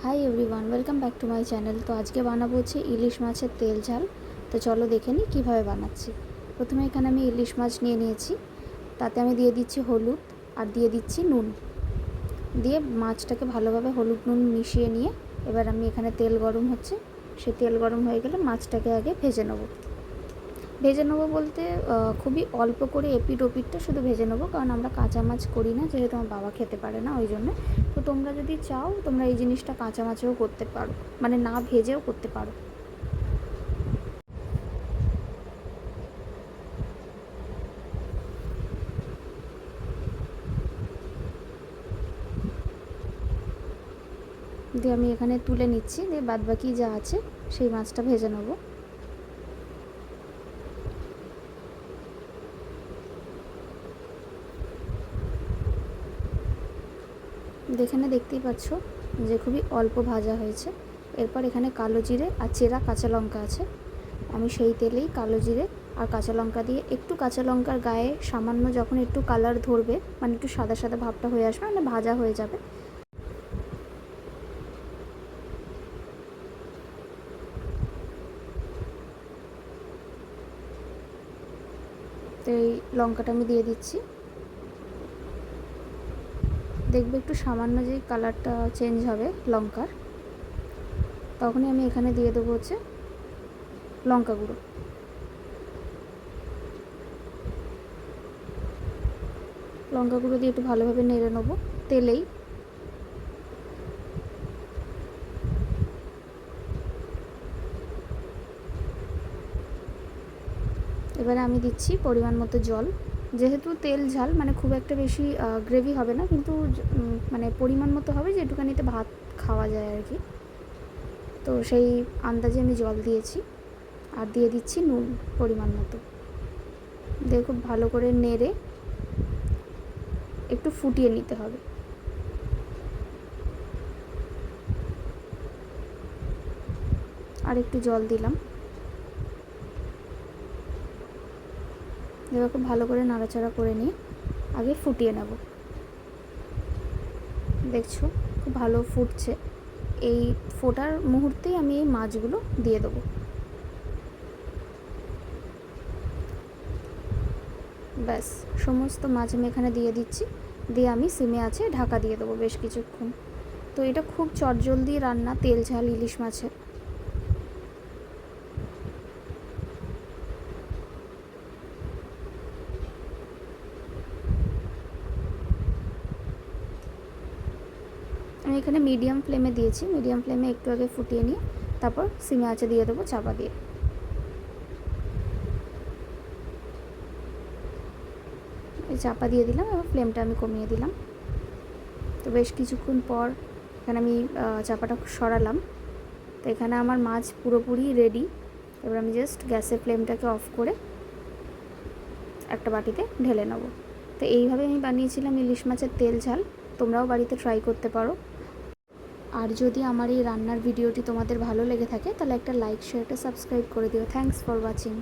Hi everyone, welcome back to my channel. তো আজকে বানাবো হচ্ছে ইলিশ মাছের তেল ঝাল। তো চলো দেখে নিই কীভাবে বানাচ্ছি। প্রথমে এখানে আমি ইলিশ মাছ নিয়ে নিয়েছি, তাতে আমি দিয়ে দিচ্ছি হলুদ আর দিয়ে দিচ্ছি নুন। দিয়ে মাছটাকে ভালোভাবে হলুদ নুন মিশিয়ে নিয়ে এবার আমি এখানে তেল গরম হচ্ছে, সে তেল গরম হয়ে গেলে মাছটাকে আগে ভেজে নেবো বলতে খুবই অল্প করে এপিট ওপিটটা শুধু ভেজে নেবো, কারণ আমরা কাঁচা মাছ করি না, যেহেতু আমার বাবা খেতে পারে না, ওই জন্য। তো তোমরা যদি চাও তোমরা এই জিনিসটা কাঁচা মাছেও করতে পারো, মানে না ভেজেও করতে পারো। দিয়ে আমি এখানে তুলে নিচ্ছি, দিয়ে বাদবাকি যা আছে সেই মাছটা ভেজে নেবো। এখানে দেখতেই পাচ্ছ যে খুবই অল্প ভাজা হয়েছে। এরপর এখানে কালো জিরে আর চেরা কাঁচা লঙ্কা আছে, আমি সেই তেলেই কালো জিরে আর কাঁচা লঙ্কা দিয়ে একটু কাঁচা লঙ্কার গায়ে সামান্য যখন একটু কালার ধরবে, মানে একটু সাদা সাদা ভাবটা হয়ে আসবে, মানে ভাজা হয়ে যাবে, তো এই লঙ্কাটা আমি দিয়ে দিচ্ছি। দেখবে একটু সামান্য যেই কালারটা চেঞ্জ হবে লঙ্কার, তখনই আমি এখানে দিয়ে দেবো হচ্ছে লঙ্কা গুঁড়ো। লঙ্কা গুঁড়ো দিয়ে একটু ভালোভাবে নেড়ে নেবো তেলেই। এবারে আমি দিচ্ছি পরিমাণ মতো জল। যেহেতু তেল ঝাল, মানে খুব একটা বেশি গ্রেভি হবে না, কিন্তু মানে পরিমাণ মতো হবে যেটুকানিতে ভাত খাওয়া যায় আর কি। তো সেই আন্দাজে আমি জল দিয়েছি আর দিয়ে দিচ্ছি নুন পরিমাণ মতো। দিয়ে খুব ভালো করে নেড়ে একটু ফুটিয়ে নিতে হবে। আর একটু জল দিলাম। এবার খুব ভালো করে নাড়াচাড়া করে নিয়ে আগে ফুটিয়ে নেব। দেখছো খুব ভালো ফুটছে। এই ফোটার মুহূর্তেই আমি এই মাছগুলো দিয়ে দেবো। ব্যাস, সমস্ত মাছ আমি এখানে দিয়ে দিচ্ছি, দিয়ে আমি সিমে আছে ঢাকা দিয়ে দেবো বেশ কিছুক্ষণ। তো এটা খুব চটজলদি রান্না, তেল ঝাল ইলিশ মাছের। আমি এখানে মিডিয়াম ফ্লেমে দিয়েছি, মিডিয়াম ফ্লেমে একটু আগে ফুটিয়ে নিয়ে তারপর সিমে আছে দিয়ে দেবো চাপা দিয়ে। এই চাপা দিয়ে দিলাম, এবার ফ্লেমটা আমি কমিয়ে দিলাম। তো বেশ কিছুক্ষণ পর এখানে আমি চাপাটা সরালাম। তো এখানে আমার মাছ পুরোপুরি রেডি। এবার আমি জাস্ট গ্যাসের ফ্লেমটাকে অফ করে একটা বাটিতে ঢেলে নেব। তো এইভাবে আমি বানিয়েছিলাম ইলিশ মাছের তেল ঝাল। তোমরাও বাড়িতে ট্রাই করতে পারো। আর যদি আমার এই রান্নার ভিডিওটি তোমাদের ভালো লেগে থাকে তাহলে একটা লাইক, শেয়ার, সাবস্ক্রাইব করে দিও। Thanks for watching.